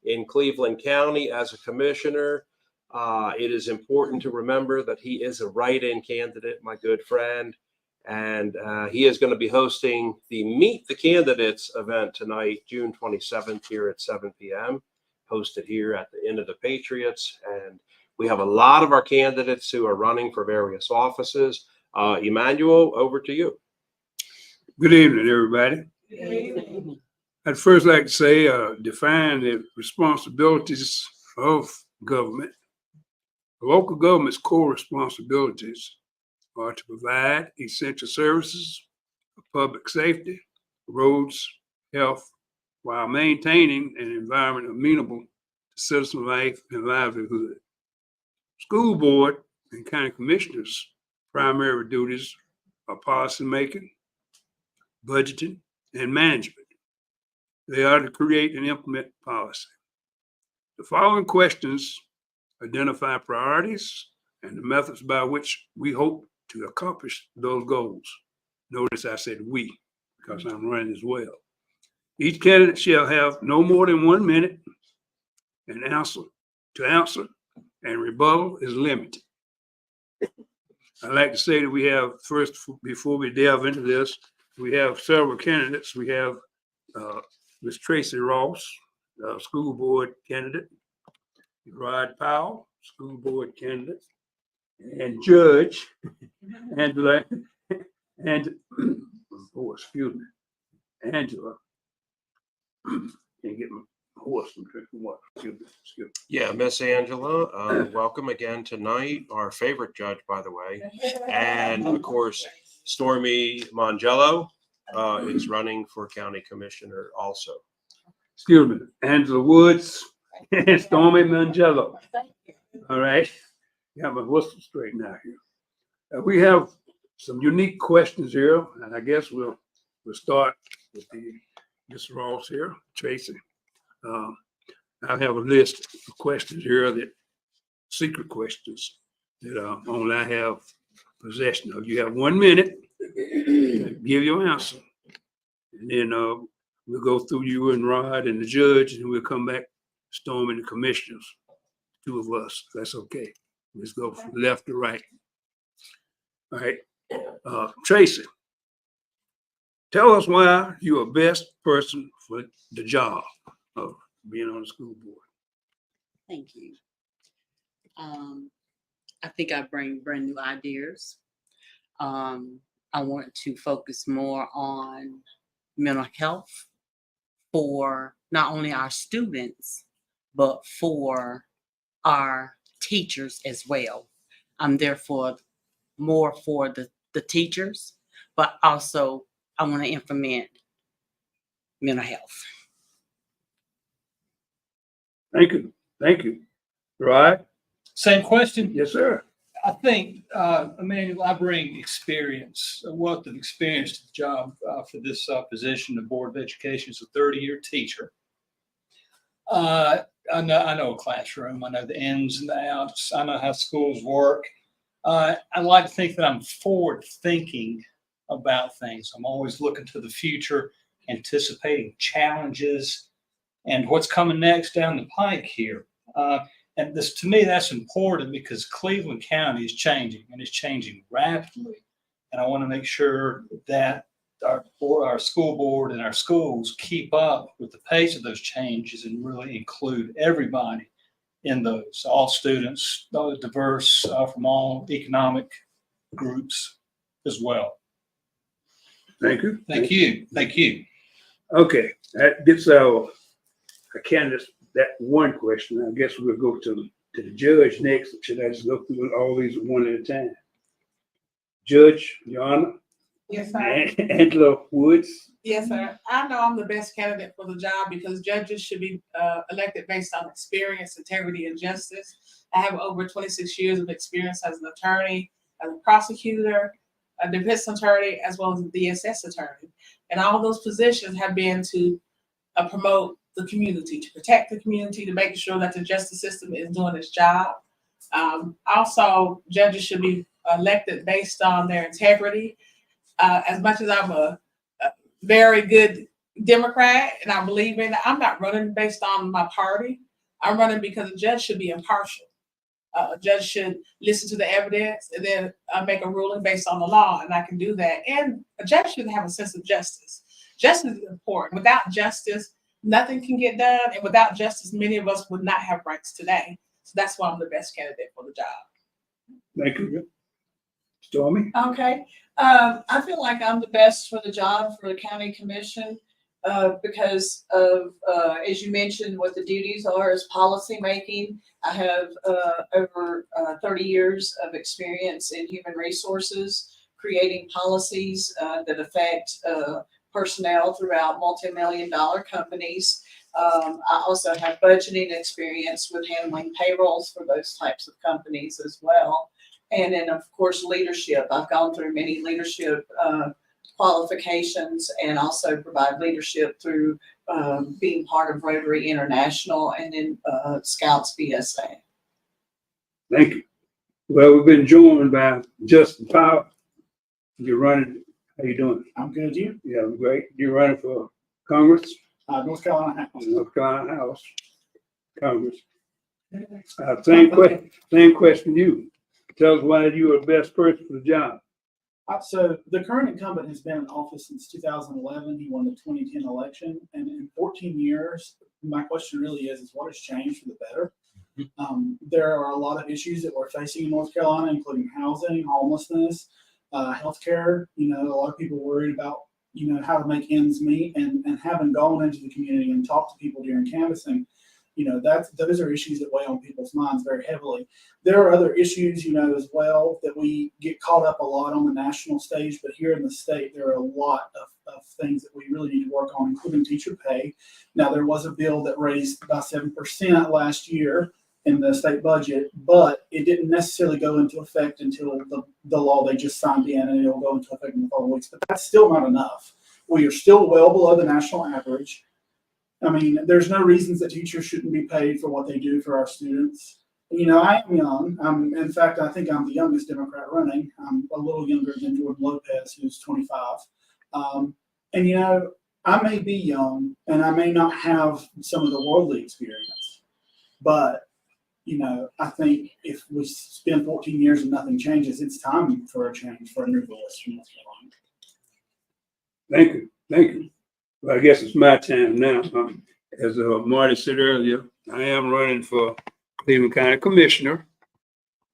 in Cleveland County as a commissioner. It is important to remember that he is a write-in candidate, my good friend, and he is going to be hosting the Meet the Candidates event tonight, June 27th, here at 7 p.m., hosted here at the Inn of the Patriots. And we have a lot of our candidates who are running for various offices. Emmanuel, over to you. Good evening, everybody. Good evening. I'd first like to say, define the responsibilities of government. Local government's core responsibilities are to provide essential services, public safety, roads, health, while maintaining an environment amenable to citizen life and livelihood. School board and county commissioners' primary duties are policy making, budgeting, and management. They are to create and implement policy. The following questions identify priorities and the methods by which we hope to accomplish those goals. Notice I said we, because I'm running as well. Each candidate shall have no more than 1 minute and answer to answer, and rebuttal is limited. I'd like to say that we have first, before we delve into this, we have several candidates. We have Ms. Tracy Ross, school board candidate, Rod Powell, school board candidate, and Judge Angela, and oh, excuse me, Angela. Can't get my horse from drinking water. Excuse me. Yeah, Miss Angela, welcome again tonight. Our favorite judge, by the way. And of course, Stormy Mongello is running for county commissioner also. Excuse me, Angela Woods and Stormy Mangello. All right, got my whistle straightened out here. We have some unique questions here, and I guess we'll start with Ms. Ross here, Tracy. I have a list of questions here, that secret questions that only I have possession of. You have 1 minute to give your answer, and then we'll go through you and Rod and the judge, and we'll come back, Storm and the commissioners, two of us. That's okay. Let's go from left to right. All right, Tracy, tell us why you are best person for the job of being on the school board. Thank you. I think I bring brand new ideas. I want to focus more on mental health for not only our students, but for our teachers as well. I'm therefore more for the teachers, but also I want to implement mental health. Thank you. Thank you. Rod? Same question. Yes, sir. I think, Emmanuel, I bring experience, a wealth of experience to the job for this position. The Board of Education is a 30-year teacher. I know a classroom. I know the ins and the outs. I know how schools work. I like to think that I'm forward thinking about things. I'm always looking to the future, anticipating challenges and what's coming next down the pike here. And this, to me, that's important because Cleveland County is changing, and it's changing rapidly. And I want to make sure that our school board and our schools keep up with the pace of those changes and really include everybody in those, all students, diverse from all economic groups as well. Thank you. Thank you. Thank you. Okay, that gets our candidates that one question. I guess we'll go to the judge next. Should I just go through all these one at a time? Judge, Your Honor. Yes, sir. Angela Woods. Yes, sir. I know I'm the best candidate for the job because judges should be elected based on experience, integrity, and justice. I have over 26 years of experience as an attorney, as a prosecutor, a defense attorney, as well as a DSS attorney. And all those positions have been to promote the community, to protect the community, to make sure that the justice system is doing its job. Also, judges should be elected based on their integrity. As much as I'm a very good Democrat and I believe in it, I'm not running based on my party. I'm running because a judge should be impartial. A judge should listen to the evidence and then make a ruling based on the law, and I can do that. And a judge should have a sense of justice. Justice is important. Without justice, nothing can get done, and without justice, many of us would not have rights today. So that's why I'm the best candidate for the job. Thank you. Stormy? Okay, I feel like I'm the best for the job for the county commission because of, as you mentioned, what the duties are as policy making. I have over 30 years of experience in human resources, creating policies that affect personnel throughout multi-million-dollar companies. I also have budgeting experience with handling payrolls for those types of companies as well. And then, of course, leadership. I've gone through many leadership qualifications and also provide leadership through being part of Rotary International and then Scouts BSA. Thank you. Well, we've been joined by Justin Powell. You're running. How you doing? I'm good. You? Yeah, I'm great. You're running for Congress? North Carolina House. North Carolina House, Congress. Same question to you. Tell us why you are the best person for the job. So the current incumbent has been in office since 2011. He won the 2010 election, and in 14 years, my question really is what has changed for the better? There are a lot of issues that we're facing in North Carolina, including housing, homelessness, healthcare. You know, a lot of people worried about, you know, how to make ends meet, and having gone into the community and talked to people during canvassing, you know, those are issues that weigh on people's minds very heavily. There are other issues, you know, as well that we get caught up a lot on the national stage, but here in the state, there are a lot of things that we really need to work on, including teacher pay. Now, there was a bill that raised about 7% last year in the state budget, but it didn't necessarily go into effect until the law they just signed in, and it'll go into effect in the following weeks. But that's still not enough. We are still well below the national average. I mean, there's no reasons that teachers shouldn't be paid for what they do for our students. You know, I am young. In fact, I think I'm the youngest Democrat running. I'm a little younger than Jordan Lopez, who's 25. And, you know, I may be young and I may not have some of the worldly experience, but, you know, I think if we spend 14 years and nothing changes, it's time for a change, for a new voice from North Carolina. Thank you. Thank you. Well, I guess it's my time now. As Marty said earlier, I am running for Cleveland County Commissioner.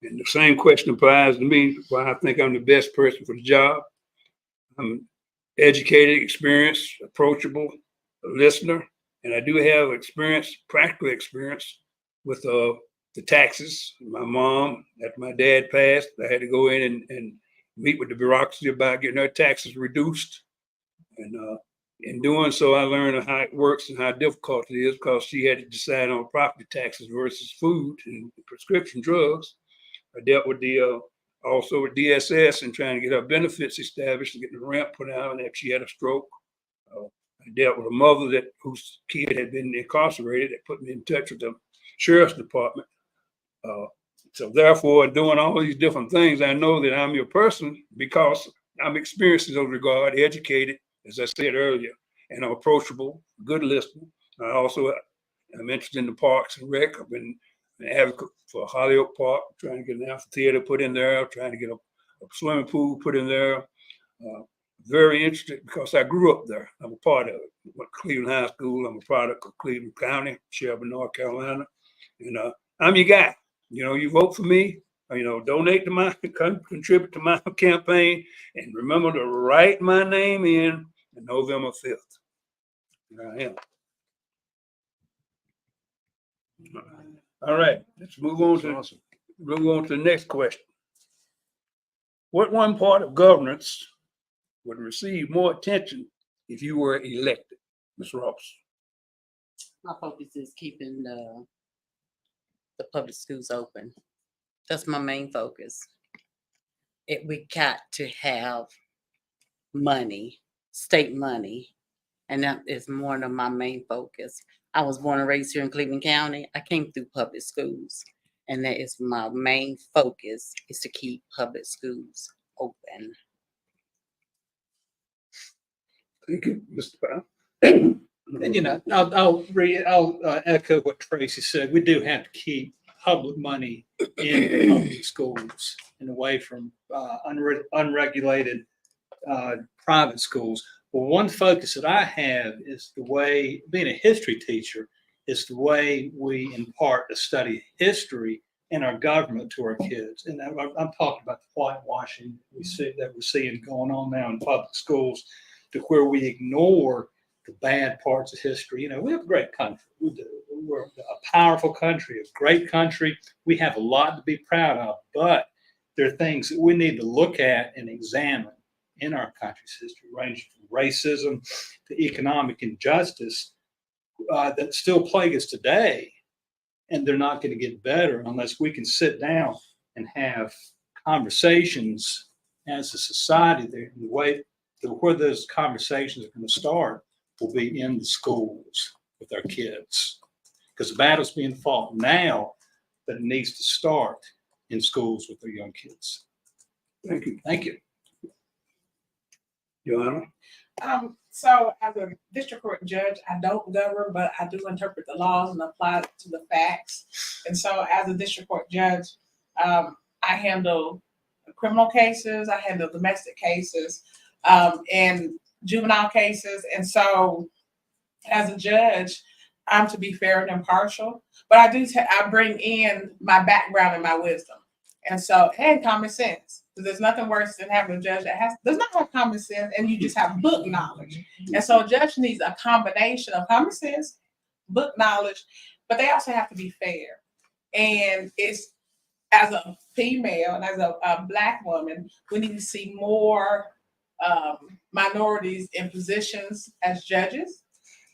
And the same question applies to me, why I think I'm the best person for the job. I'm educated, experienced, approachable, a listener, and I do have experience, practical experience with the taxes. My mom, after my dad passed, I had to go in and meet with the bureaucracy about getting her taxes reduced. And in doing so, I learned how it works and how difficult it is, because she had to decide on property taxes versus food and prescription drugs. I dealt with also with DSS and trying to get her benefits established and getting the ramp put out after she had a stroke. I dealt with a mother whose kid had been incarcerated that put me in touch with the sheriff's department. So therefore, doing all these different things, I know that I'm your person because I'm experienced in those regards, educated, as I said earlier, and I'm approachable, good listener. I'm interested in the parks and rec. I've been an advocate for Holyoke Park, trying to get an amphitheater put in there, trying to get a swimming pool put in there. Very interested because I grew up there. I'm a part of it. I went to Cleveland High School. I'm a product of Cleveland County, Shelby, North Carolina. And I'm your guy. You know, you vote for me, you know, donate to my, contribute to my campaign, and remember to write my name in November 5th. Here I am. All right, let's move on to the next question. What one part of governance would receive more attention if you were elected, Ms. Ross? My focus is keeping the public schools open. That's my main focus. We got to have money, state money, and that is more of my main focus. I was born and raised here in Cleveland County. I came through public schools, and that is my main focus, is to keep public schools open. Thank you, Mr. Powell. And, you know, I'll echo what Tracy said. We do have to keep public money in public schools and away from unregulated private schools. Well, one focus that I have is the way, being a history teacher, is the way we impart the study of history in our government to our kids. And I'm talking about the whitewashing we're seeing going on now in public schools, to where we ignore the bad parts of history. You know, we have a great country. We do. We're a powerful country, a great country. We have a lot to be proud of, but there are things that we need to look at and examine in our country's history, ranging from racism to economic injustice that still plague us today. And they're not going to get better unless we can sit down and have conversations as a society there. And the way where those conversations are going to start will be in the schools with our kids, because the battle's being fought now, but it needs to start in schools with our young kids. Thank you. Thank you. Joanna? So as a district court judge, I don't govern, but I do interpret the laws and apply it to the facts. And so as a district court judge, I handle criminal cases, I handle domestic cases, and juvenile cases. And so as a judge, I'm to be fair and impartial, but I bring in my background and my wisdom. And so, and common sense. So there's nothing worse than having a judge that does not have common sense and you just have book knowledge. And so a judge needs a combination of common sense, book knowledge, but they also have to be fair. And it's, as a female and as a Black woman, we need to see more minorities in positions as judges.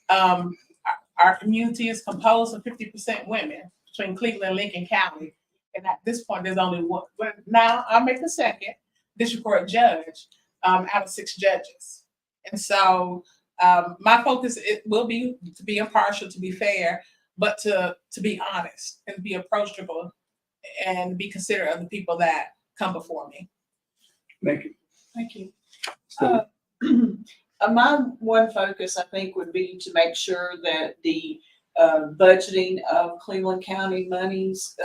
Our community is composed of 50% women between Cleveland and Lincoln County. And at this point, there's only one. But now I'll make the second district court judge out of 6 judges. And so my focus will be to be impartial, to be fair, but to be honest and be approachable and be considerate of the people that come before me. Thank you. Thank you. So, My one focus, I think, would be to make sure that the budgeting of Cleveland County monies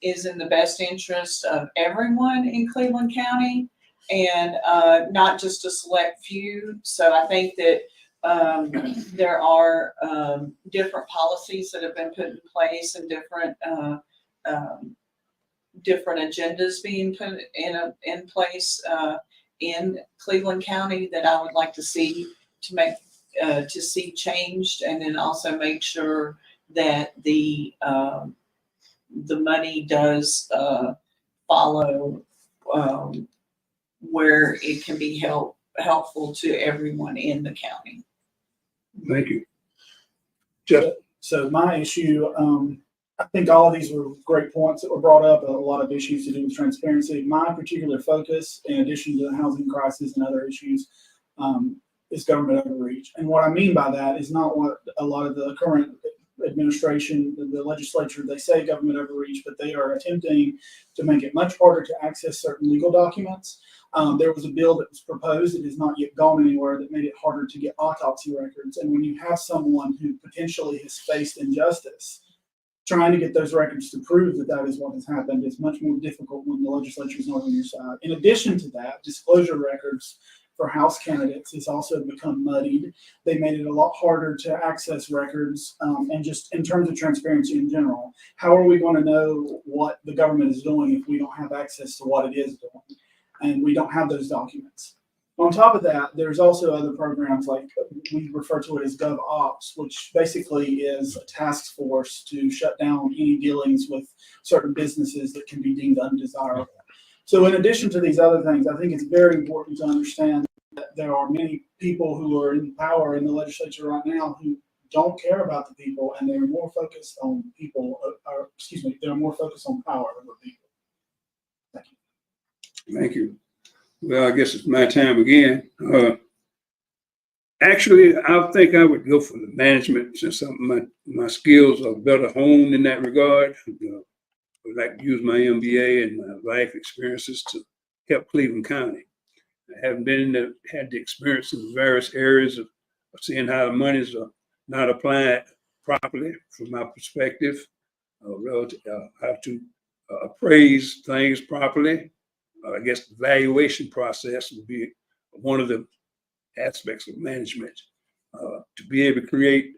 is in the best interest of everyone in Cleveland County and not just a select few. So I think that there are different policies that have been put in place and different agendas being put in place in Cleveland County that I would like to see changed, and then also make sure that the money does follow where it can be helpful to everyone in the county. thank you. Jeff, So my issue, I think all of these were great points that were brought up, a lot of issues to do with transparency. My particular focus, in addition to the housing crisis and other issues, is government overreach. And what I mean by that is not what a lot of the current administration, the legislature, they say government overreach, but they are attempting to make it much harder to access certain legal documents. There was a bill that was proposed, it has not yet gone anywhere, that made it harder to get autopsy records. And when you have someone who potentially has faced injustice, trying to get those records to prove that that is what has happened is much more difficult when the legislature is not on your side. In addition to that, disclosure records for House candidates has also become muddied. They made it a lot harder to access records, and just in terms of transparency in general. How are we going to know what the government is doing if we don't have access to what it is doing? And we don't have those documents. On top of that, there's also other programs like we refer to it as GovOps, which basically is a task force to shut down any dealings with certain businesses that can be deemed undesirable. So in addition to these other things, I think it's very important to understand that there are many people who are in power in the legislature right now who don't care about the people, and they're more focused on people, they're more focused on power over people. Thank you. thank you. Well, I guess it's my time again. Actually, I think I would go for the management since my skills are better honed in that regard. I would like to use my MBA and my life experiences to help Cleveland County. I haven't had the experience in the various areas of seeing how the monies are not applied properly from my perspective, relative how to appraise things properly. I guess the valuation process would be one of the aspects of management. To be able to create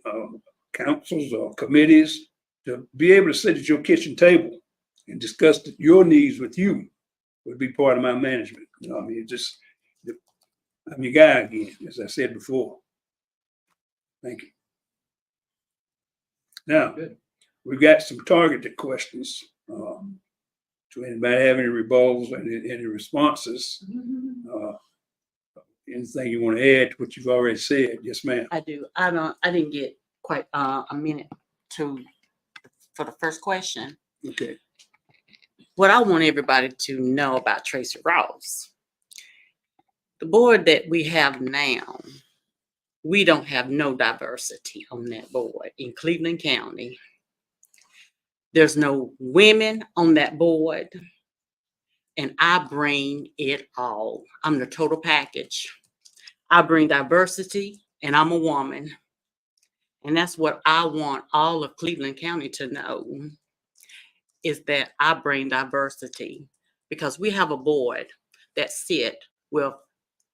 councils or committees, to be able to sit at your kitchen table and discuss your needs with you would be part of my management. You know, I mean, I'm your guy again, as I said before. Thank you. Now, we've got some targeted questions. Do anybody have any rebuttals, any responses? Anything you want to add to what you've already said? Yes, ma'am. I do. I didn't get quite a minute for the first question. Okay. What I want everybody to know about Tracy Ross, the board that we have now, we don't have no diversity on that board in Cleveland County. There's no women on that board, and I bring it all. I'm the total package. I bring diversity, and I'm a woman. And that's what I want all of Cleveland County to know. is that I bring diversity because we have a board that sit with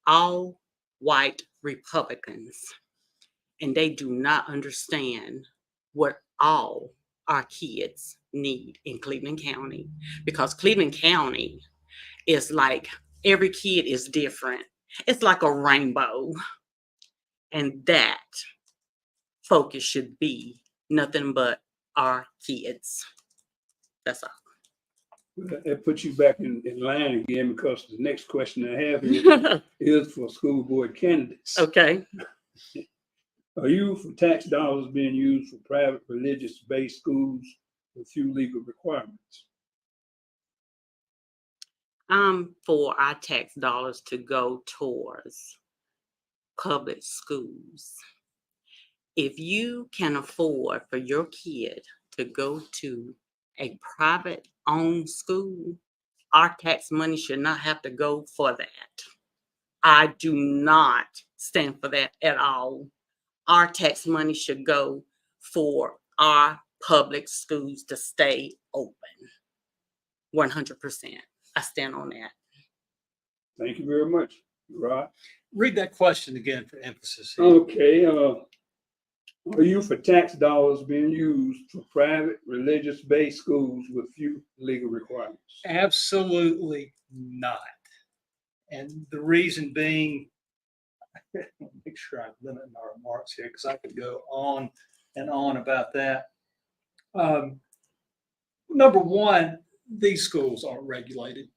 all white Republicans, and they do not understand what all our kids need in Cleveland County, because Cleveland County is like every kid is different. It's like a rainbow, and that focus should be nothing but our kids. That's all. That puts you back in line again, because the next question I have here is for school board candidates. Okay. Are you for tax dollars being used for private religious-based schools with few legal requirements? For our tax dollars to go towards public schools. If you can afford for your kid to go to a private owned school, our tax money should not have to go for that. I do not stand for that at all. Our tax money should go for our public schools to stay open. 100%. I stand on that. Thank you very much, Rod. Read that question again for emphasis here. Okay, are you for tax dollars being used for private religious-based schools with few legal requirements? Absolutely not. And the reason being, make sure I limit my remarks here because I could go on and on about that. Number one, these schools aren't regulated.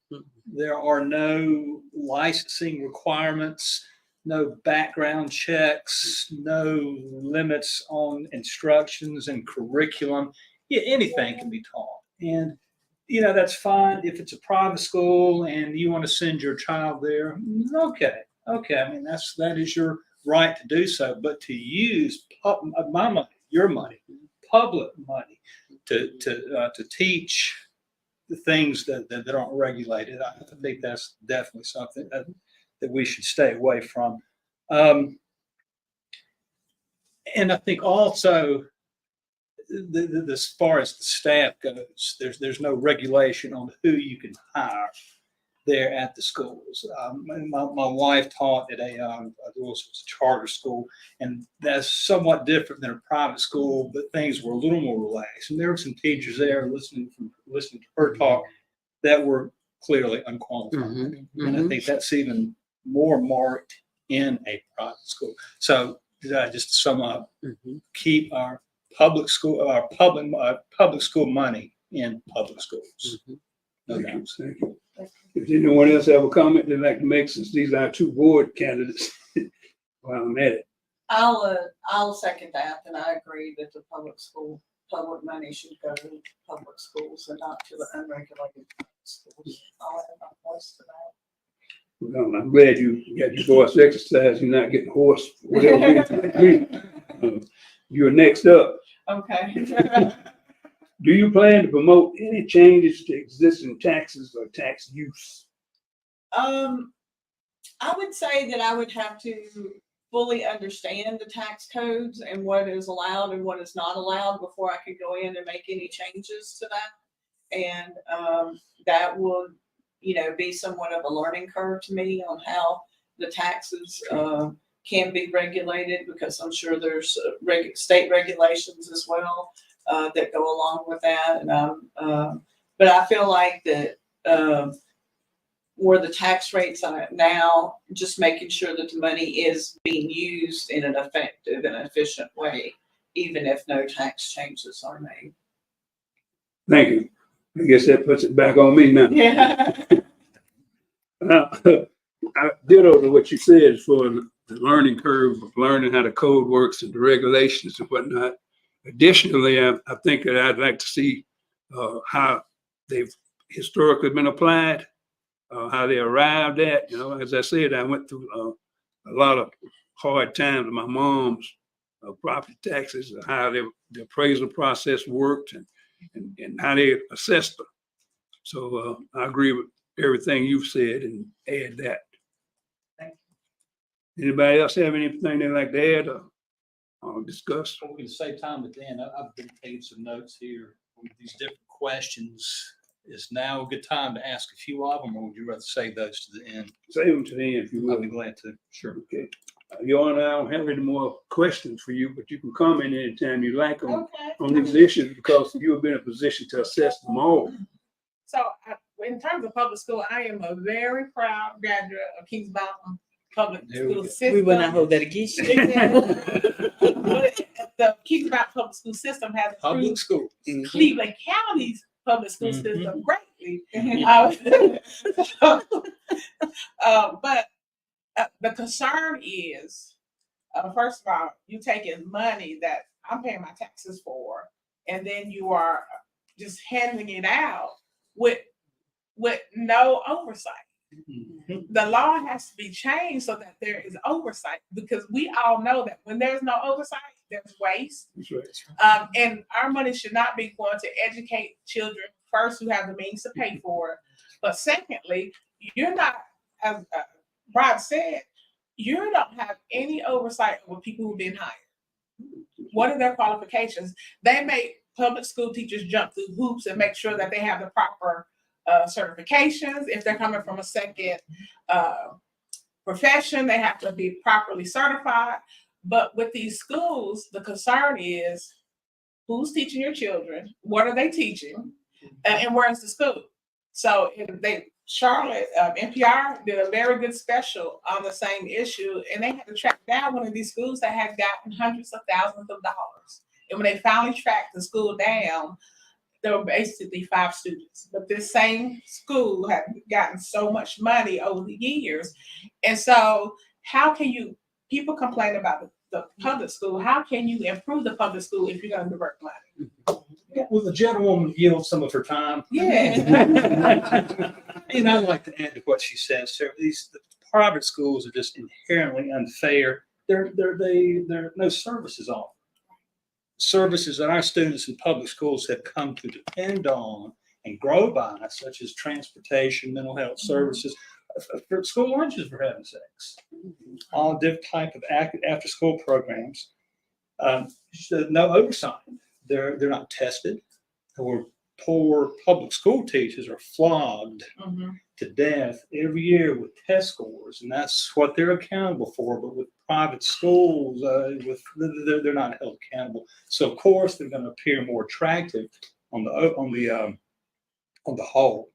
There are no licensing requirements, no background checks, no limits on instructions and curriculum. Yeah, anything can be taught. And, that's fine if it's a private school and you want to send your child there. Okay. I mean, that is your right to do so. But to use my money, your money, public money to teach the things that aren't regulated, I think that's definitely something that we should stay away from. And I think also, as far as the staff goes, there's no regulation on who you can hire there at the schools. My wife taught at a charter school, and that's somewhat different than a private school, but things were a little more relaxed. And there were some teachers there listening to her talk that were clearly unqualified. And I think that's even more marked in a private school. So just to sum up, keep our public school money in public schools. No doubt. Thank you. If anyone else have a comment they'd like to make, since these are two board candidates, while I'm at it. I'll second that, and I agree that the public money should go to public schools and not to the unregulated schools. I'll add my voice to that. Well, I'm glad you got your voice exercise. You're not getting hoarse. You're next up. Okay. Do you plan to promote any changes to existing taxes or tax use? I would say that I would have to fully understand the tax codes and what is allowed and what is not allowed before I could go in and make any changes to that. And that would, be somewhat of a learning curve to me on how the taxes can be regulated, because I'm sure there's state regulations as well that go along with that. And but I feel like that where the tax rates are now, just making sure that the money is being used in an effective and efficient way, even if no tax changes are made. Thank you. I guess that puts it back on me now. Yeah. I ditto to what you said for the learning curve of learning how the code works and the regulations and whatnot. Additionally, I think that I'd like to see how they've historically been applied, how they arrived at. As I said, I went through a lot of hard times with my mom's property taxes, how the appraisal process worked and how they assessed them. So I agree with everything you've said and add that. Thank you. Anybody else have anything they'd like to add or discuss? We're going to save time at the end. I've been taking some notes here with these different questions, is now a good time to ask a few of them, or would you rather save those to the end? Save them to the end if you I'll will. be glad to. Sure. Okay. Your Honor, I don't have any more questions for you, but you can comment anytime you like on these issues because you have been in a position to assess them all. So in terms of public school, I am a very proud graduate of Kings Mountain Public There we School go. System. We will not hold that against you. The Kings Mountain Public School System has Public improved school. Cleveland County's public school Mhm. system greatly. But the concern is, first of all, you taking money that I'm paying my taxes for, and then you are just handing it out with no oversight. The law has to be changed so that there is oversight, because we all know that when there's no oversight, there's waste. That's right. And our money should not be going to educate children first who have the means to pay for it. But secondly, you're not, as Rod said, you don't have any oversight over people who've been hired. What are their qualifications? They make public school teachers jump through hoops and make sure that they have the proper certifications. If they're coming from a second profession, they have to be properly certified. But with these schools, the concern is who's teaching your children, what are they teaching, and where's the school? So Charlotte, NPR did a very good special on the same issue, and they had to track down one of these schools that had gotten hundreds of thousands of dollars. And when they finally tracked the school down, there were basically 5 students. But this same school had gotten so much money over the years. And so how can you, people complain about the public school, how can you improve the public school if you're going to divert money? Will the gentlewoman yield some of her time? Yeah. And I'd like to add to what she says. So the private schools are just inherently unfair. There are no services offered. Services that our students in public schools have come to depend on and grow by, such as transportation, mental health services, for school lunches, for heaven's sakes, all different type of after school programs. No oversight. They're not tested. Or poor public school teachers are flogged to death every year with test scores, and that's what they're accountable for. But with private schools, they're not held accountable. So of course they're going to appear more attractive on the whole.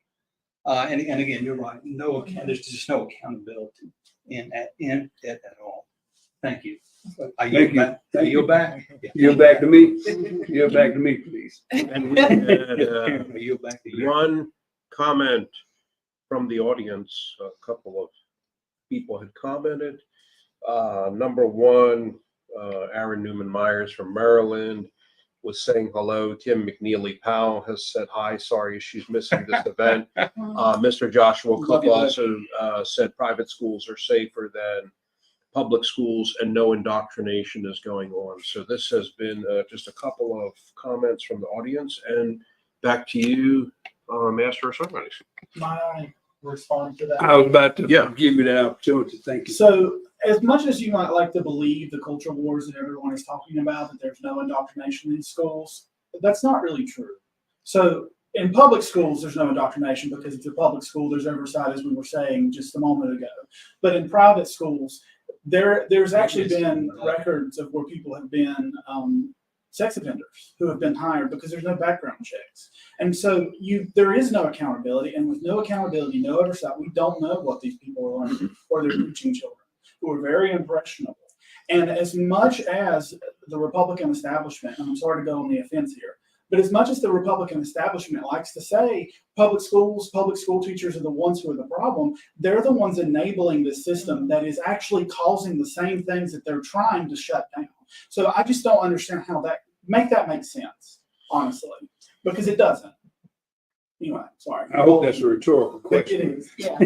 And again, you're right. There's just no accountability in it at all. Thank you. I yield back. Yield back. Yield back to me. Yield back to me, please. And we had I yield back to you. one comment from the audience. A couple of people had commented. Number one, Aaron Newman Myers from Maryland was saying hello. Tim McNeely Powell has said hi. Sorry she's missing this event. Mr. Joshua Cook also said private schools are safer than public schools and no indoctrination is going on. So this has been just a couple of comments from the audience. And back to you, Master of Ceremonies. Might I respond to that? I was about to Yeah. give you that opportunity. Thank you. So as much as you might like to believe the culture wars that everyone is talking about, that there's no indoctrination in schools, that's not really true. So in public schools, there's no indoctrination because it's a public school. There's oversight, as we were saying just a moment ago. But in private schools, there's actually been records of where people have been sex offenders who have been hired because there's no background checks. And so there is no accountability, and with no accountability, no oversight, we don't know what these people are learning or they're teaching children who are very impressionable. And as much as the Republican establishment, and I'm sorry to go on the offense here, but as much as the Republican establishment likes to say public school teachers are the ones who are the problem, they're the ones enabling the system that is actually causing the same things that they're trying to shut down. So I just don't understand how that make sense, honestly, because it doesn't. Anyway, sorry. I hope that's a rhetorical question. It is. Yeah.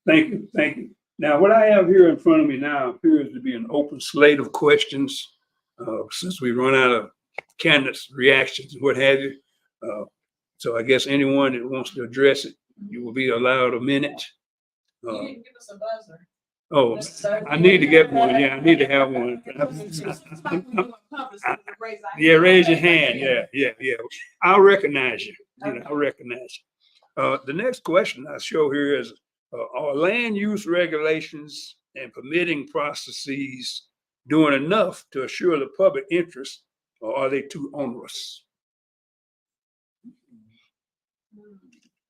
Thank you. Thank you. Now, what I have here in front of me now appears to be an open slate of questions. Since we run out of candidates' reactions and what have you. So I guess anyone that wants to address it, you will be allowed a minute. You didn't give us a buzzer. Oh, I need to get one. Yeah, I need to have one. Yeah, raise your hand. Yeah. I'll recognize you. I'll recognize you. The next question I show here is, are land use regulations and permitting processes doing enough to assure the public interest, or are they too onerous?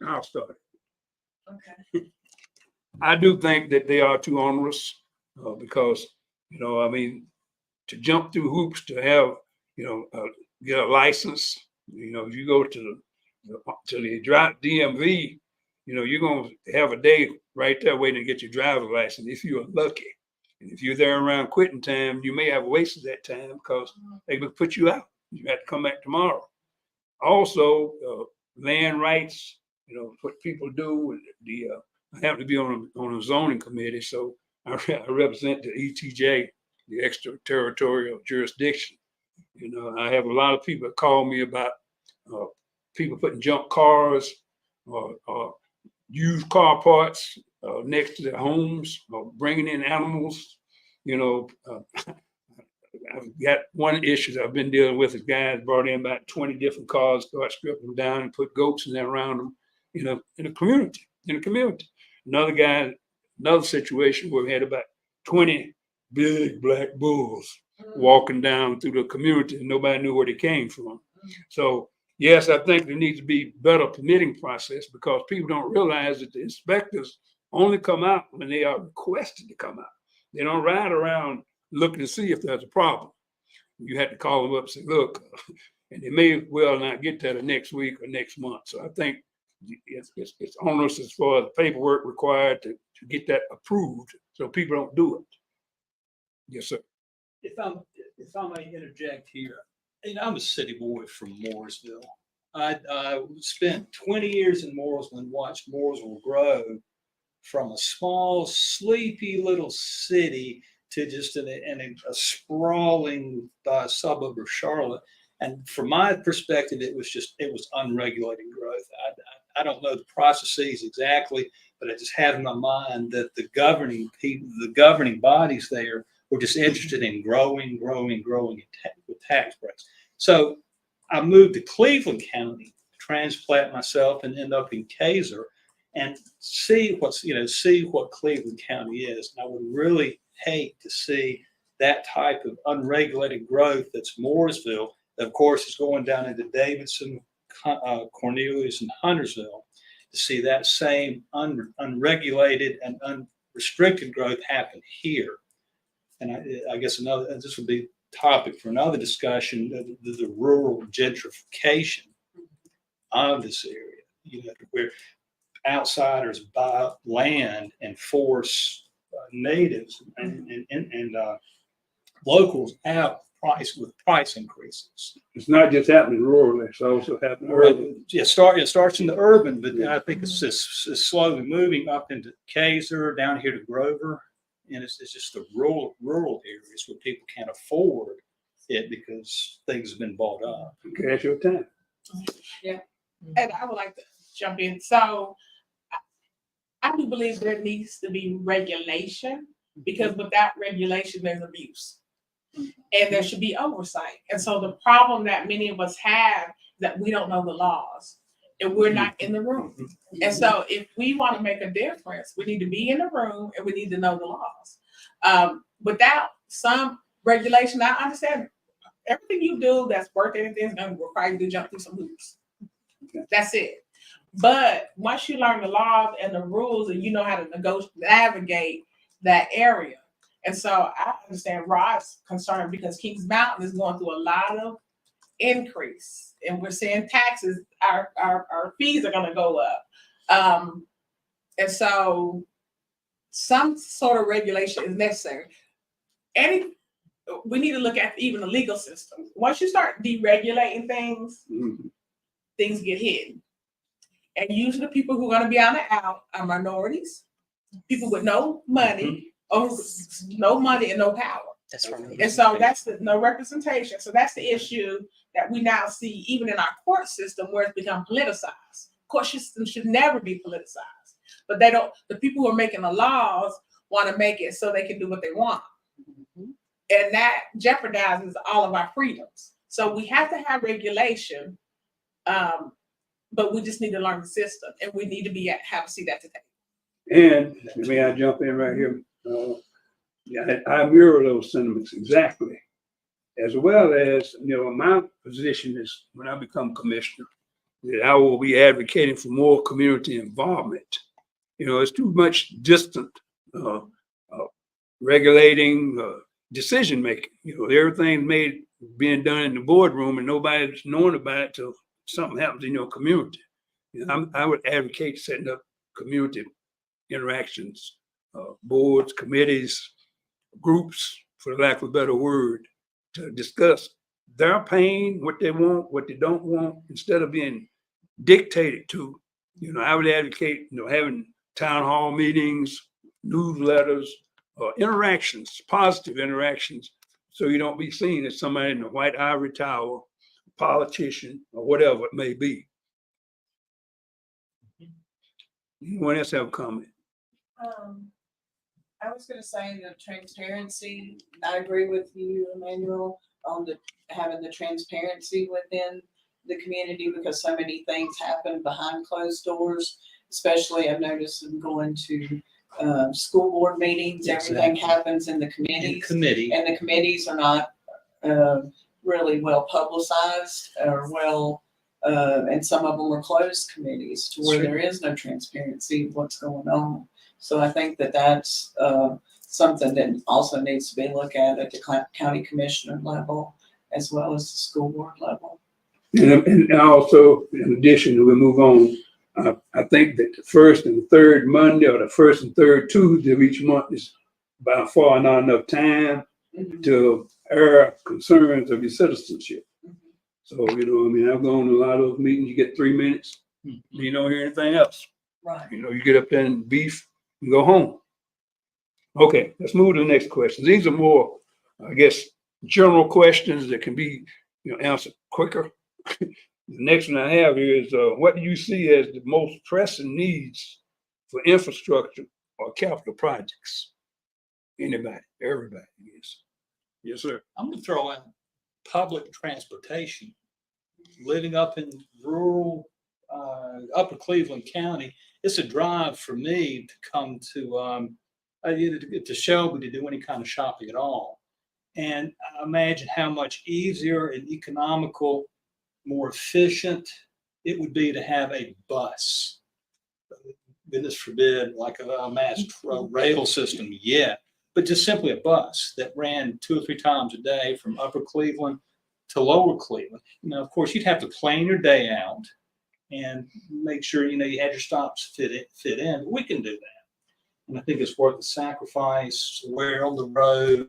I'll start. Okay. I do think that they are too onerous because, I mean, to jump through hoops to have, get a license, if you go to the DMV, you're going to have a day right there waiting to get your driver's license if you're lucky. And if you're there around quitting time, you may have wasted that time because they will put you out. You have to come back tomorrow. Also, land rights, what people do. I happen to be on a zoning committee, so I represent the ETJ, the extraterritorial jurisdiction. I have a lot of people that call me about people putting junk cars or used car parts next to their homes, or bringing in animals. I've got one issue that I've been dealing with. Is guys brought in about 20 different cars, start stripping them down and put goats in there around them, in the community. Another situation where we had about 20 big black bulls walking down through the community and nobody knew where they came from. So yes, I think there needs to be better permitting process because people don't realize that the inspectors only come out when they are requested to come out. They don't ride around looking to see if there's a problem. You have to call them up and say, look, and they may well not get there the next week or next month. So I think it's onerous as far as the paperwork required to get that approved so people don't do it. Yes, sir. If I may interject here, I'm a city boy from Mooresville. I spent 20 years in Mooresville and watched Mooresville grow from a small, sleepy little city to just in a sprawling suburb of Charlotte. And from my perspective, it was unregulated growth. I don't know the processes exactly, but I just had in my mind that the governing people, the governing bodies there were just interested in growing with tax breaks. So I moved to Cleveland County, transplant myself, and end up in Kaiser, and see what Cleveland County is. And I would really hate to see that type of unregulated growth that's Mooresville, that of course is going down into Davidson, Cornelius, and Huntersville, to see that same unregulated and unrestricted growth happen here. And I guess this would be topic for another discussion, the rural gentrification of this area, where outsiders buy land and force natives and locals out with price increases. It's not just happening rural; it's also happening urban. It starts in the urban, but I think it's slowly moving up into Kaiser, down here to Gover, and it's just the rural areas where people can't afford it because things have been bought up. Okay, that's your time. Yeah, and I would like to jump in. So I do believe there needs to be regulation, because without regulation, there's abuse. And there should be oversight. And so the problem that many of us have is that we don't know the laws and we're not in the room. And so if we want to make a difference, we need to be in the room and we need to know the laws. Without some regulation, I understand everything you do that's worth anything is going to require you to jump through some hoops. That's it. But once you learn the laws and the rules and you know how to navigate that area. And so I understand Rod's concern because Kings Mountain is going through a lot of increase, and we're seeing taxes, our fees are going to go up. And so some sort of regulation is necessary. We need to look at even the legal system. Once you start deregulating things, things get hidden. And usually the people who are going to be on the out are minorities, people with no money, or no money and no power. That's right. And so that's no representation. So that's the issue that we now see even in our court system, where it's become politicized. Court system should never be politicized. But the people who are making the laws want to make it so they can do what they want. And that jeopardizes all of our freedoms. So we have to have regulation, but we just need to learn the system, and we need to have a seat at the table. And may I jump in right here? Yeah, I mirror those sentiments exactly, as well as, my position is when I become commissioner, that I will be advocating for more community involvement. It's too much distant regulating decision making. Everything's being done in the boardroom and nobody's knowing about it till something happens in your community. I would advocate setting up community interactions, boards, committees, groups, for lack of a better word, to discuss their pain, what they want, what they don't want, instead of being dictated to. I would advocate, having town hall meetings, newsletters, interactions, positive interactions, so you don't be seen as somebody in the white ivory tower, politician, or whatever it may be. Anyone else have a comment? I was gonna say the transparency, I agree with you, Emmanuel, on having the transparency within the community, because so many things happen behind closed doors. Especially I've noticed in going to school board meetings, everything happens in the committees. And the committees are not really well publicized or well, and some of them are closed committees to where there is no transparency of what's going on. So I think that that's something that also needs to be looked at the county commissioner level as well as the school board level. And also, in addition, we move on. I think that the first and third Monday or the first and third Tuesday of each month is by far not enough time to air concerns of your citizenship. So, I've gone to a lot of those meetings, you get 3 minutes, you don't hear anything else. Right. You get up there and beef and go home. Okay, let's move to the next question. These are more, I guess, general questions that can be, answered quicker. The next one I have here is, what do you see as the most pressing needs for infrastructure or capital projects? Anybody, everybody, yes. Yes, sir. I'm gonna throw in public transportation. Living up in rural, upper Cleveland County, it's a drive for me to come to, either to get to Shelby to do any kind of shopping at all. And I imagine how much easier and economical, more efficient it would be to have a bus. Goodness forbid, like a mass rail system yet, but just simply a bus that ran 2 or 3 times a day from upper Cleveland to lower Cleveland. Of course, you'd have to plan your day out and make sure, you had your stops fit in. We can do that. And I think it's worth the sacrifice, wear on the road,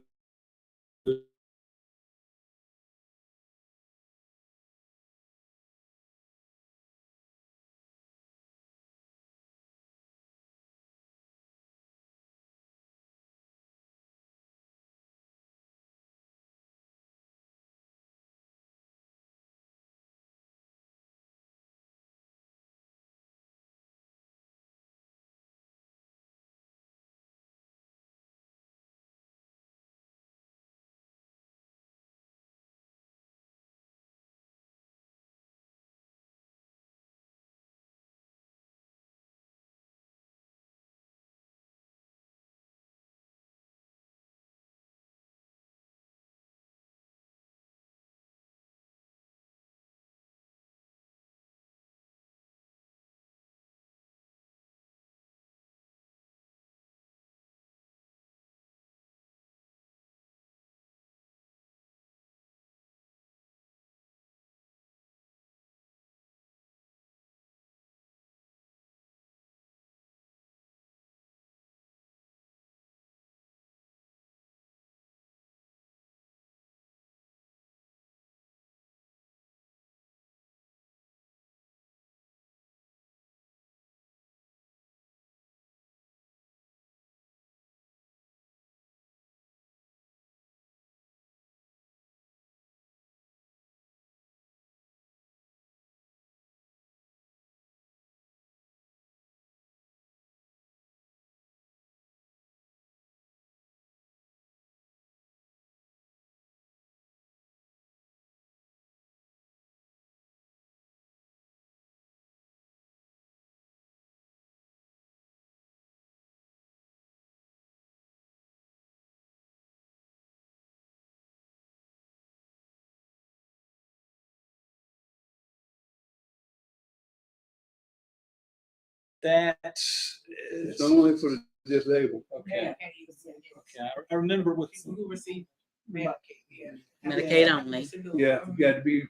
That's It's only for the disabled. okay. Medicaid, yes. Okay, I remember with People who receive Medicaid, yeah. Medicaid only. Yeah, you got to be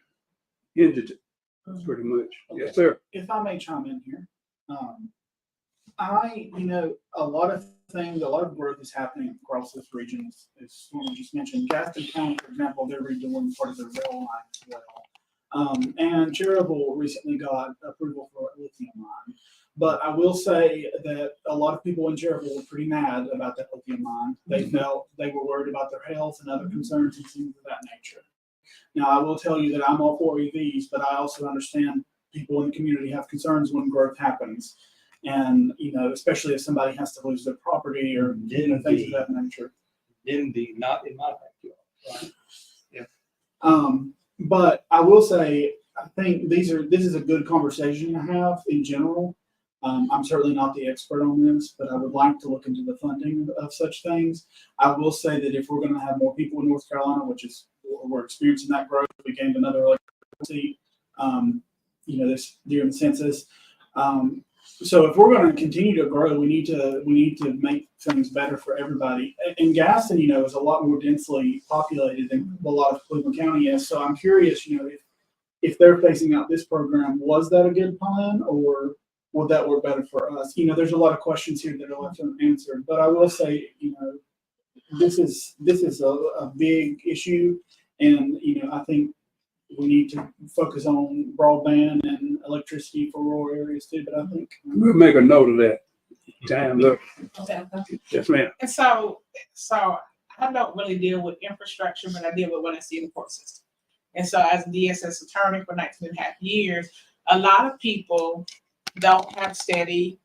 indigent, pretty much. Yes, sir. If I may chime in here, a lot of things, a lot of growth is happening across this region. As Stormy just mentioned, Gaston County, for example, they're redoing part of their rail line as well. And Cherryville recently got approval for a lithium mine. But I will say that a lot of people in Cherryville were pretty mad about that lithium mine. They felt they were worried about their health and other concerns and things of that nature. Now, I will tell you that I'm all for EVs, but I also understand people in the community have concerns when growth happens. And, especially if somebody has to lose their property or things of that nature. Indeed, not in my backyard, right? But I will say, I think this is a good conversation to have in general. I'm certainly not the expert on this, but I would like to look into the funding of such things. I will say that if we're going to have more people in North Carolina, which is we're experiencing that growth, we gained another elected seat, this during the census. So if we're going to continue to grow, we need to make things better for everybody. And Gaston, is a lot more densely populated than a lot of Cleveland County is. So I'm curious, if they're phasing out this program, was that a good plan, or would that work better for us? There's a lot of questions here that are left unanswered. But I will say, this is a big issue, and I think we need to focus on broadband and electricity for rural areas too. But I think We'll make a note of that. Time's up. Okay. Yes, ma'am. And so I don't really deal with infrastructure, but I deal with what I see in the court system. And so as a DSS attorney for 19 and a half years, a lot of people don't have steady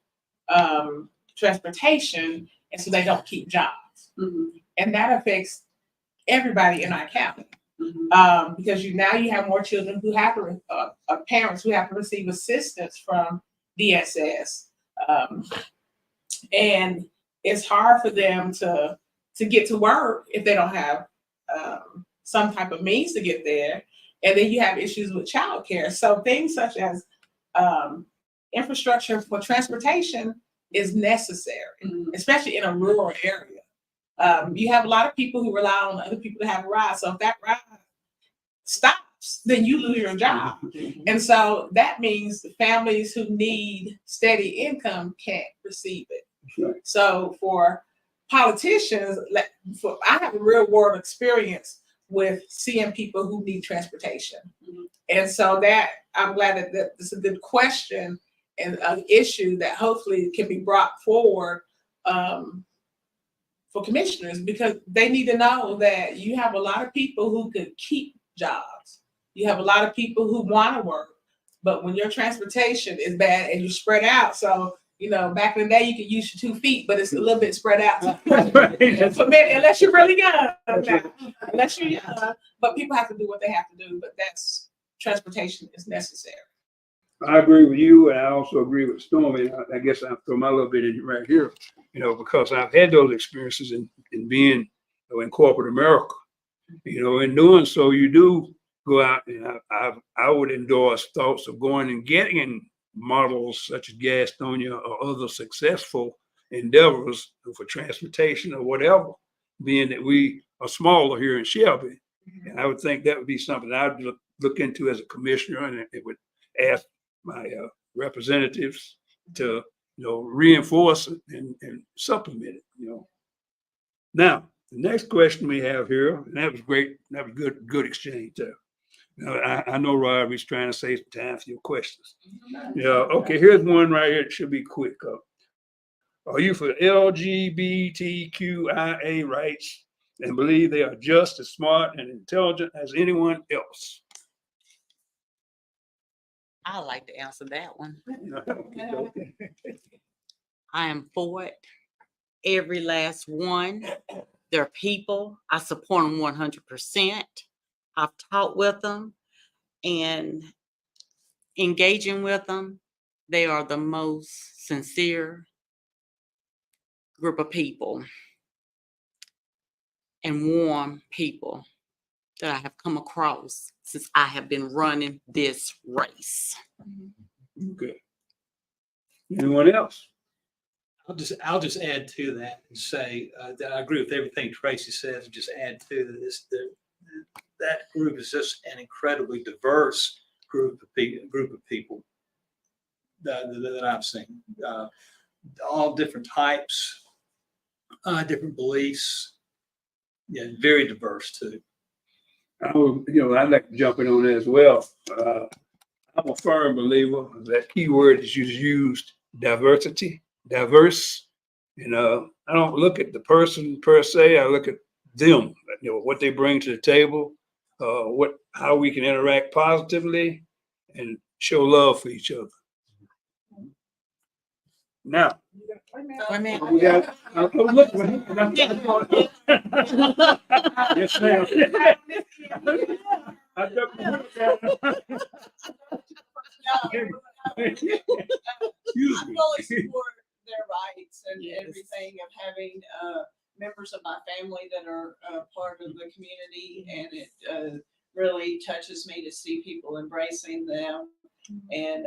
transportation, and so they don't keep jobs. Mhm. And that affects everybody in our county. Mhm. Because now you have more children who have to, parents who have to receive assistance from DSS. And it's hard for them to get to work if they don't have some type of means to get there. And then you have issues with childcare. So things such as infrastructure for transportation is necessary, Mhm. especially in a rural area. You have a lot of people who rely on other people to have a ride. So if that ride stops, then you lose your job. And so that means the families who need steady income can't receive it. Right. So for politicians, I have a real world experience with seeing people who need transportation. Mhm. And so that I'm glad that this is a good question and an issue that hopefully can be brought forward for commissioners, because they need to know that you have a lot of people who could keep jobs. You have a lot of people who want to work, but when your transportation is bad and you're spread out, so back in the day you could use your 2 feet, but it's a little bit spread out. For many, unless you're really young, unless you're young, but people have to do what they have to do. But transportation is necessary. I agree with you, and I also agree with Stormy. I guess I'll throw my little bit in right here, because I've had those experiences in being in corporate America. In doing so, you do go out, and I would endorse thoughts of going and getting models such as Gastonia or other successful endeavors for transportation or whatever, being that we are smaller here in Shelby. And I would think that would be something I'd look into as a commissioner, and it would ask my representatives to reinforce it and supplement it. Now, the next question we have here, and that was great, that was good exchange there. Now, I know Robbie's trying to save some time for your questions. Okay, here's one right here. It should be quick. Are you for LGBTQIA rights and believe they are just as smart and intelligent as anyone else? I like to answer that one. Okay. I am for it. Every last one. They're people. I support them 100%. I've talked with them and engaging with them. They are the most sincere group of people and warm people that I have come across since I have been running this race. Okay. Anyone else? I'll just add to that and say that I agree with everything Tracy says. And just add to this that group is just an incredibly diverse group of people that I've seen. All different types, different beliefs. Yeah, very diverse too. I'd like to jump in on that as well. I'm a firm believer that keyword is used diversity, diverse. I don't look at the person per se. I look at them, what they bring to the table, how we can interact positively and show love for each other. Now, Wait a minute. we got, look, yes, ma'am. I took my hook down. Excuse I me. fully support their rights and everything of having members of my family that are part of the community, and it really touches me to see people embracing them and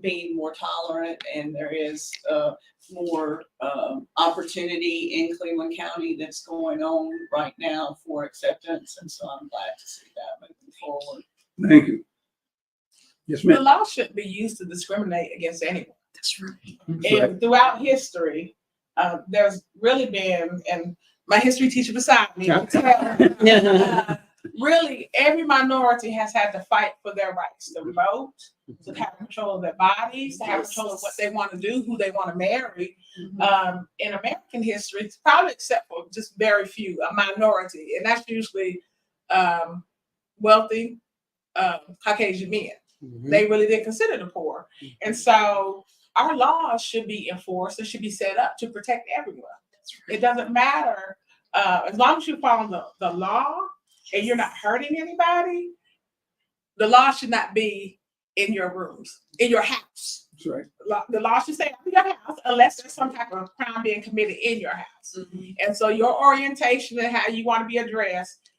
being more tolerant, and there is more opportunity in Cleveland County that's going on right now for acceptance, and so I'm glad to see that moving forward. Thank you. Yes, The ma'am. law shouldn't be used to discriminate against anyone. That's right. That's right. And throughout history, there's really been, and my history teacher beside me, will tell, really every minority has had to fight for their rights to vote, to have control of their bodies, to have control of what they want to do, who they want to marry. In American history, probably except for just very few, a minority, and that's usually wealthy Caucasian men. They really didn't consider the poor. And so our laws should be enforced and should be set up to protect everyone. It doesn't matter, as long as you follow the law and you're not hurting anybody, the law should not be in your rooms, in your house. That's right. The law should stay out of your house unless there's some type of crime being committed in your house. And so your orientation and how you want to be addressed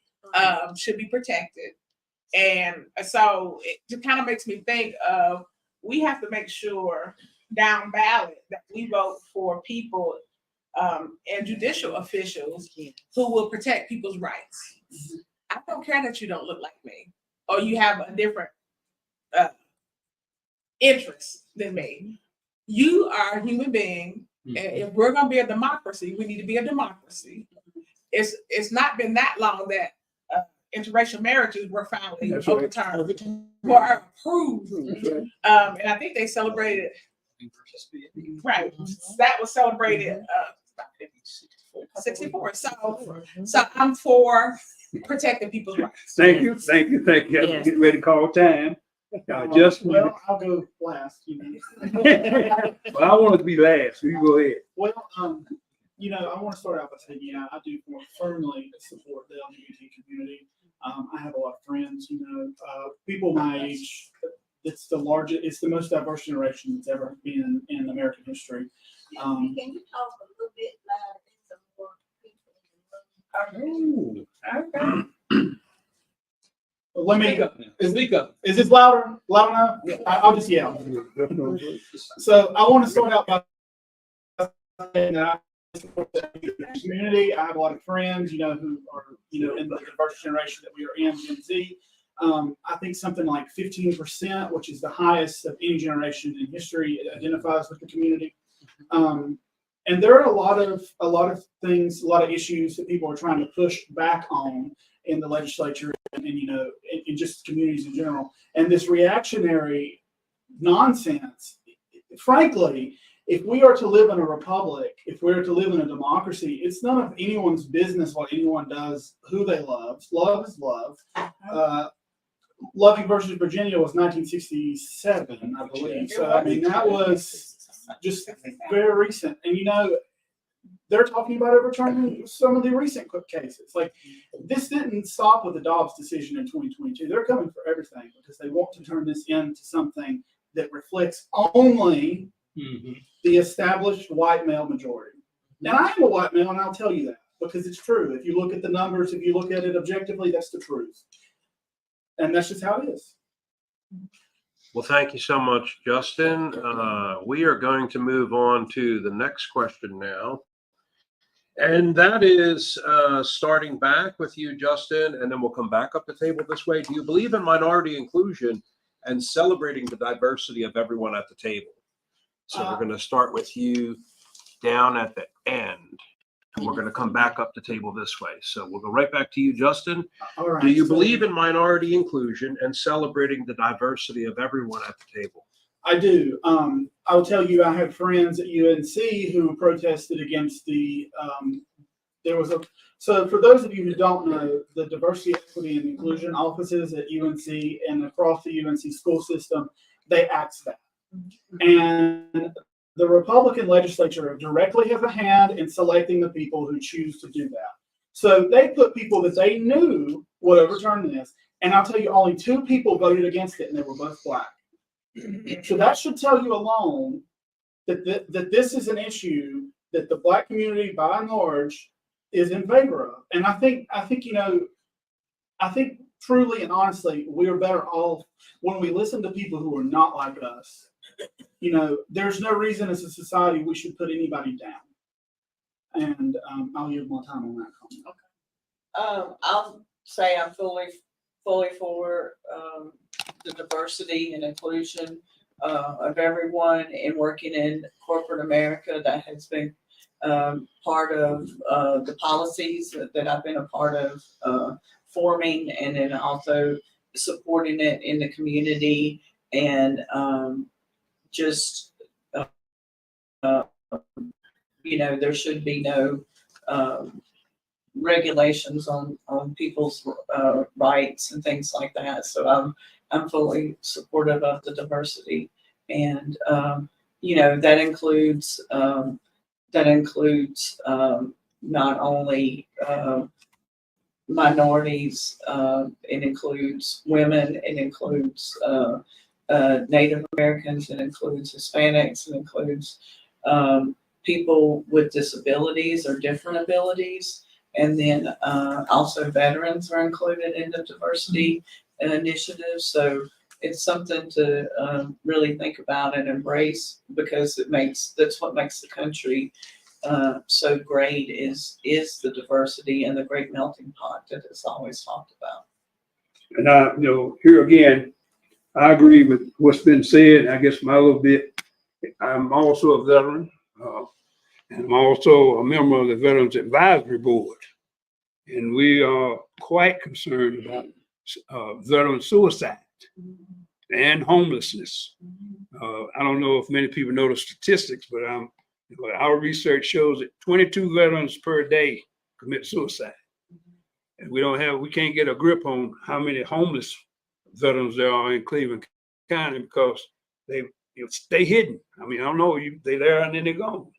should be protected. And so it just kind of makes me think of, we have to make sure down ballot that we vote for people and judicial officials who will protect people's rights. I don't care that you don't look like me or you have a different interest than me. You are a human being, and if we're going to be a democracy, we need to be a democracy. It's not been that long that interracial marriages were finally overturned or approved. And I think they celebrated, right, that was celebrated 64. So I'm for protecting people's rights. Thank you. I'm getting ready to call time. Well, I'll go last, Well, I want it to be last, so you go ahead. Well, I want to start out by saying, yeah, I do more firmly support the LGBT community. I have a lot of friends, people my age. It's the most diverse generation that's ever been in American history. Can you talk a little bit louder? Okay. Let me. Speak up. Is this louder? Loud enough? I'll just yell. So I want to start out by saying that I support the community. I have a lot of friends, who are, in the diverse generation that we are in, Gen Z. I think something like 15%, which is the highest of any generation in history, identifies with the community. And there are a lot of things, a lot of issues that people are trying to push back on in the legislature and in just communities in general. And this reactionary nonsense, frankly, if we are to live in a republic, if we're to live in a democracy, it's none of anyone's business what anyone does, who they love. Love is love. Loving versus Virginia was 1967, I believe. So, that was just very recent. And, they're talking about overturning some of the recent cases. Like, this didn't stop with the Dobbs decision in 2022. They're coming for everything because they want to turn this into something that reflects only the established white male majority. And I am a white male, and I'll tell you that because it's true. If you look at the numbers, if you look at it objectively, that's the truth. And that's just how it is. Well, thank you so much, Justin. We are going to move on to the next question now. And that is starting back with you, Justin, and then we'll come back up the table this way. Do you believe in minority inclusion and celebrating the diversity of everyone at the table? So we're going to start with you down at the end, and we're going to come back up the table this way. So we'll go right back to you, Justin. All right. Do you so believe in minority inclusion and celebrating the diversity of everyone at the table? I do. I'll tell you, I had friends at UNC who protested against so for those of you who don't know, the diversity, equity, and inclusion offices at UNC and across the UNC school system, they axe that. And the Republican legislature directly has a hand in selecting the people who choose to do that. So they put people that they knew would overturn this. And I'll tell you, only 2 people voted against it, and they were both Black. So that should tell you alone that this is an issue that the Black community, by and large, is in favor of. And I think truly and honestly, we are better off when we listen to people who are not like us. There's no reason as a society we should put anybody down. And I'll use more time on that comment. I'll say I'm fully for the diversity and inclusion of everyone and working in corporate America. That has been part of the policies that I've been a part of forming, and then also supporting it in the community, and just there should be no regulations on people's rights and things like that. So I'm fully supportive of the diversity, and that includes not only minorities, it includes women, it includes Native Americans, it includes Hispanics, it includes people with disabilities or different abilities. And then also veterans are included in the diversity initiative. So it's something to really think about and embrace, because that's what makes the country so great is the diversity and the great melting pot that is always talked about. And here again, I agree with what's been said. I guess my little bit, I'm also a veteran, and I'm also a member of the Veterans Advisory Board. And we are quite concerned about veteran suicide and homelessness. I don't know if many people know the statistics, but our research shows that 22 veterans per day commit suicide. And we can't get a grip on how many homeless veterans there are in Cleveland County, because they stay hidden. I mean, I don't know, they're there and then they're gone.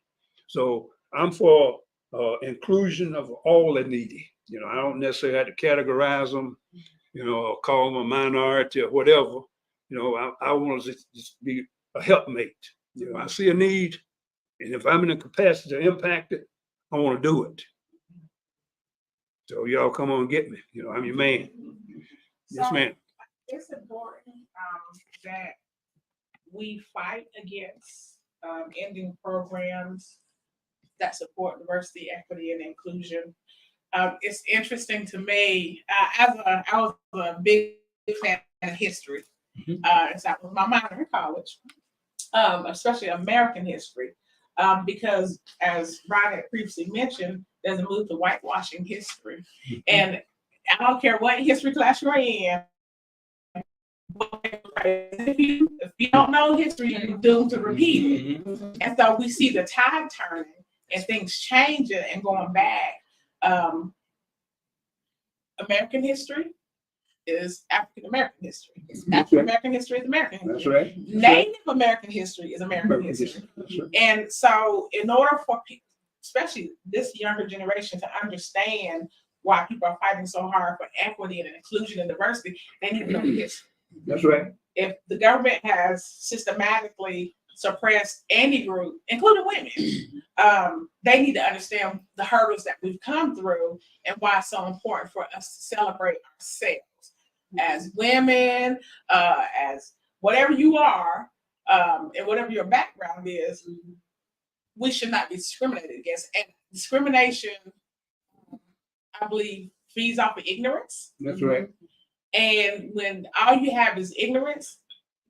So I'm for inclusion of all that needy. I don't necessarily have to categorize them, or call them a minority or whatever. I want to just be a helpmate. I see a need, and if I'm in a capacity to impact it, I want to do it. So y'all come on and get me. I'm your man. Yes, ma'am. It's important that we fight against ending programs that support diversity, equity, and inclusion. It's interesting to me, I was a big fan of history. That was my minor in college, especially American history, because as Ryan had previously mentioned, there's a move to whitewashing history. And I don't care what history class you're in, if you don't know history, you're doomed to repeat it. And so we see the tide turning and things changing and going back. American history is African American history. African American history is American history. That's right. Native American history is American history. And so in order for people, especially this younger generation, to understand why people are fighting so hard for equity and inclusion and diversity, they need to know history. That's right. If the government has systematically suppressed any group, including women, they need to understand the hurdles that we've come through and why it's so important for us to celebrate ourselves as women, as whatever you are, and whatever your background is, we should not be discriminated against. And discrimination, I believe, feeds off of ignorance. That's right. And when all you have is ignorance,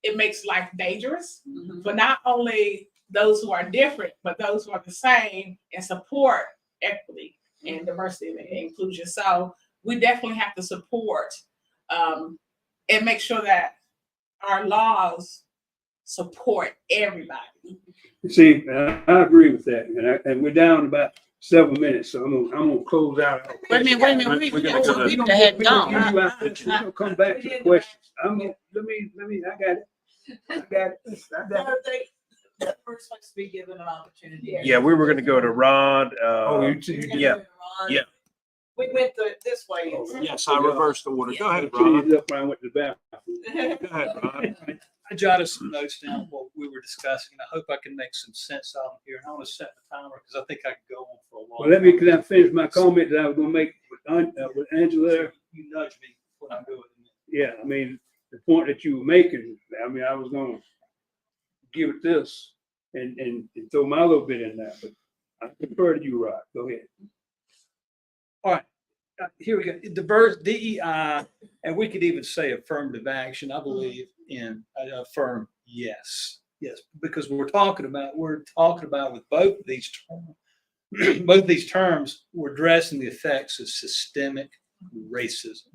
it makes life dangerous for not only those who are different, but those who are the same and support equity and diversity and inclusion. So we definitely have to support and make sure that our laws support everybody. See, I agree with that, and we're down about several minutes, so I'm gonna close out. Wait a minute, We're we gonna got go some to- people that had We're gonna gone. give you out- we're gonna come back to the questions. Let me, I got it. That first has to be given an opportunity. Yeah, we were gonna go to Rod. Oh, We're you gonna yeah, go to Ron. yeah. We went this way. Yes, I reversed the order. Go ahead, Cleaned Rod. it up when I went to the bathroom. Go ahead, Rod. I jotted some notes down of what we were discussing, and I hope I can make some sense out of here. And I want to set the timer because I think I could go on for a long Well, time. can I finish my comment that I was gonna make with Angela? You nudge me when I'm doing it. Yeah, I mean, the point that you were making, I mean, I was gonna give it this and throw my little bit in there, but I prefer to you, Rod. Go ahead. All right, here we go. Diverse DEI, and we could even say affirmative action. I believe in affirm yes, because we're talking about with both of these terms, we're addressing the effects of systemic racism,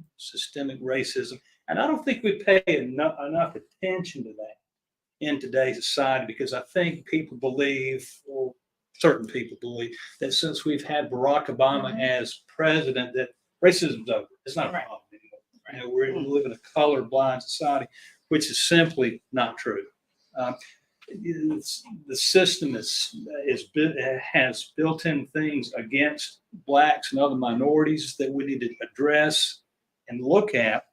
and I don't think we pay enough attention to that in today's society, because I think people believe, or certain people believe, that since we've had Barack Obama as president, that racism's over. It's not a Right. problem anymore. We live in a colorblind society, which is simply not true. The system has built-in things against blacks and other minorities that we need to address and look at.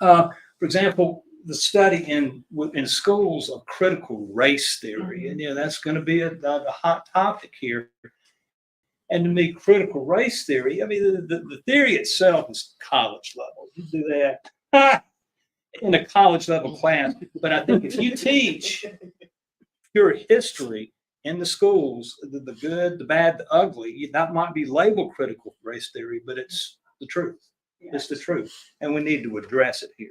For example, the study in schools of critical race theory, and that's going to be a hot topic here. And to me, critical race theory, I mean, the theory itself is college level. You do that in a college level class. But I think if you teach pure history in the schools, the good, the bad, the ugly, that might be labeled critical race theory, but it's the truth. It's the truth. And we need to address it here.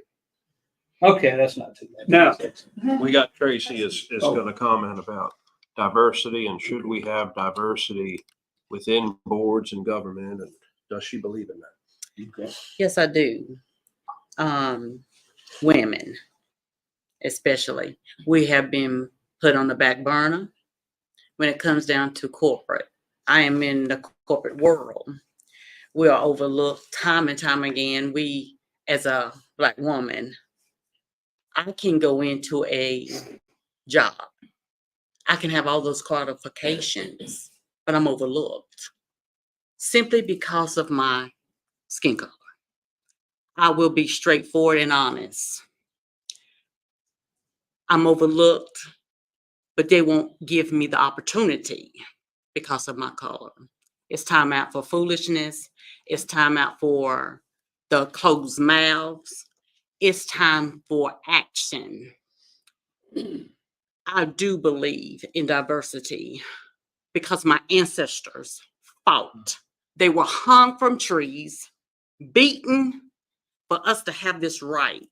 Okay, that's not too bad. Now- We got Tracy is gonna comment about diversity and should we have diversity within boards and government, and does she believe in that? Okay. Yes, I do. Women, especially, we have been put on the back burner when it comes down to corporate. I am in the corporate world. We are overlooked time and time again. We, as a Black woman, I can go into a job. I can have all those qualifications, but I'm overlooked simply because of my skin color. I will be straightforward and honest. I'm overlooked, but they won't give me the opportunity because of my color. It's time out for foolishness. It's time out for the closed mouths. It's time for action. I do believe in diversity because my ancestors fought. They were hung from trees, beaten for us to have this right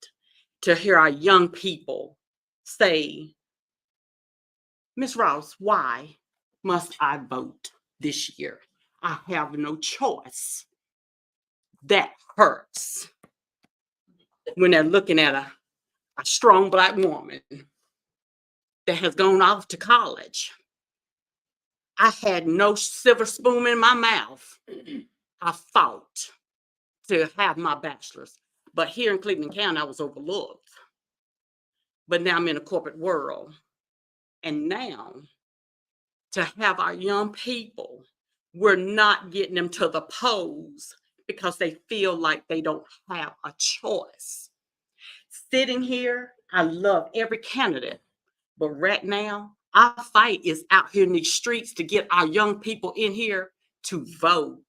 to hear our young people say, Miss Ross, why must I vote this year? I have no choice. That hurts when they're looking at a strong Black woman that has gone off to college. I had no silver spoon in my mouth. I fought to have my bachelor's. But here in Cleveland County, I was overlooked. But now I'm in a corporate world. And now to have our young people, we're not getting them to the polls because they feel like they don't have a choice. Sitting here, I love every candidate, but right now, our fight is out here in these streets to get our young people in here to vote.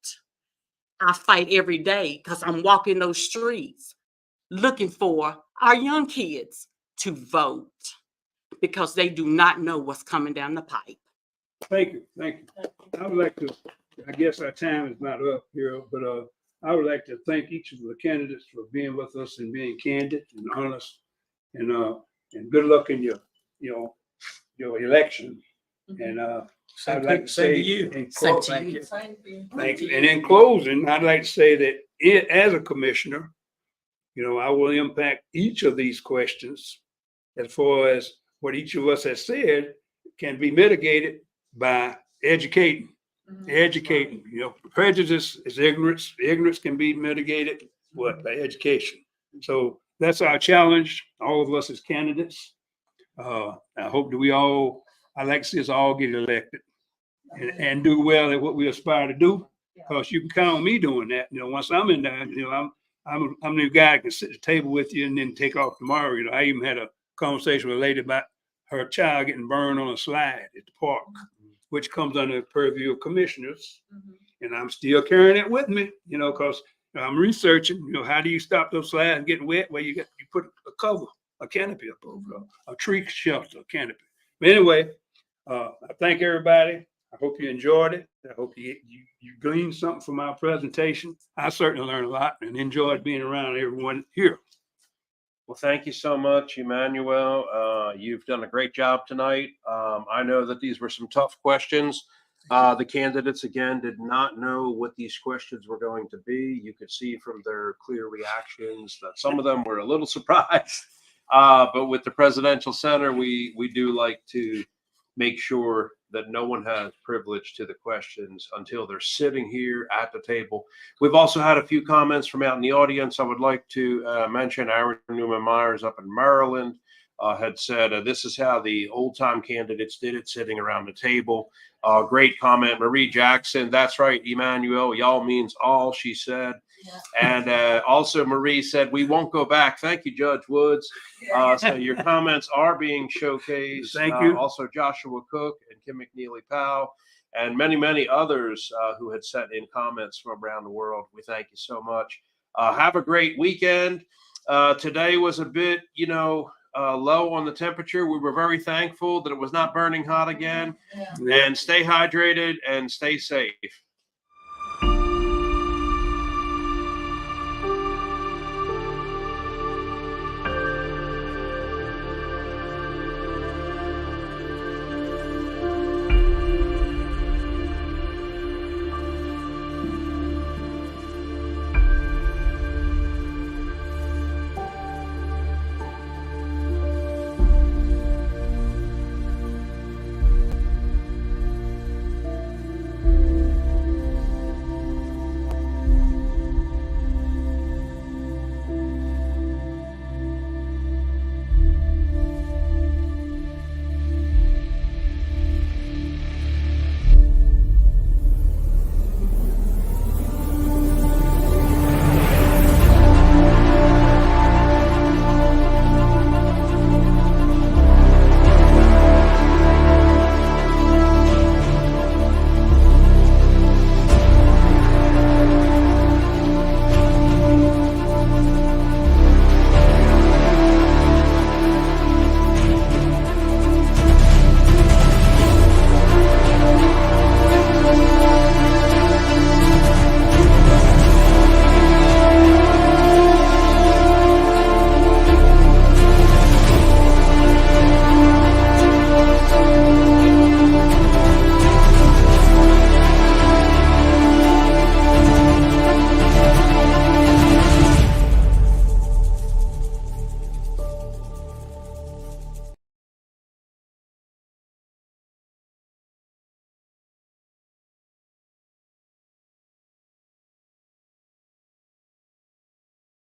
I fight every day because I'm walking those streets looking for our young kids to vote because they do not know what's coming down the pipe. Thank you, thank you. I would like to, I guess our time is not up here, but I would like to thank each of the candidates for being with us and being candid and honest, and good luck in your election. And I'd like to say, Same to you. thank you. And in closing, I'd like to say that as a commissioner, I will impact each of these questions as far as what each of us has said can be mitigated by educating. Prejudice is ignorance. Ignorance can be mitigated by education. So that's our challenge, all of us as candidates. I hope that I'd like to see us all get elected and do well at what we aspire to do. Because you can count on me doing that. Once I'm in there, I'm the guy that can sit at the table with you and then take off tomorrow. I even had a conversation with a lady about her child getting burned on a slide at the park, which comes under the purview of commissioners. And I'm still carrying it with me, because I'm researching, how do you stop those slides getting wet? Well, you put a cover, a canopy up over a tree shelter, a canopy. But anyway, I thank everybody. I hope you enjoyed it. I hope you gleaned something from our presentation. I certainly learned a lot and enjoyed being around everyone here. Well, thank you so much, Emmanuel. You've done a great job tonight. I know that these were some tough questions. The candidates, again, did not know what these questions were going to be. You could see from their clear reactions that some of them were a little surprised. But with the Presidential Center, we do like to make sure that no one has privilege to the questions until they're sitting here at the table. We've also had a few comments from out in the audience. I would like to mention Aaron Newman Myers up in Maryland had said, this is how the old time candidates did it, sitting around the table. Great comment. Marie Jackson, that's right, Emmanuel, y'all means all, she said. Yeah. And also Marie said, we won't go back. Thank you, Judge Woods. So your comments are being showcased. Thank you. Also Joshua Cook and Kim McNeely Powell and many, many others who had sent in comments from around the world. We thank you so much. Have a great weekend. Today was a bit, low on the temperature. We were very thankful that it was not burning hot again. Yeah. And stay hydrated and stay safe.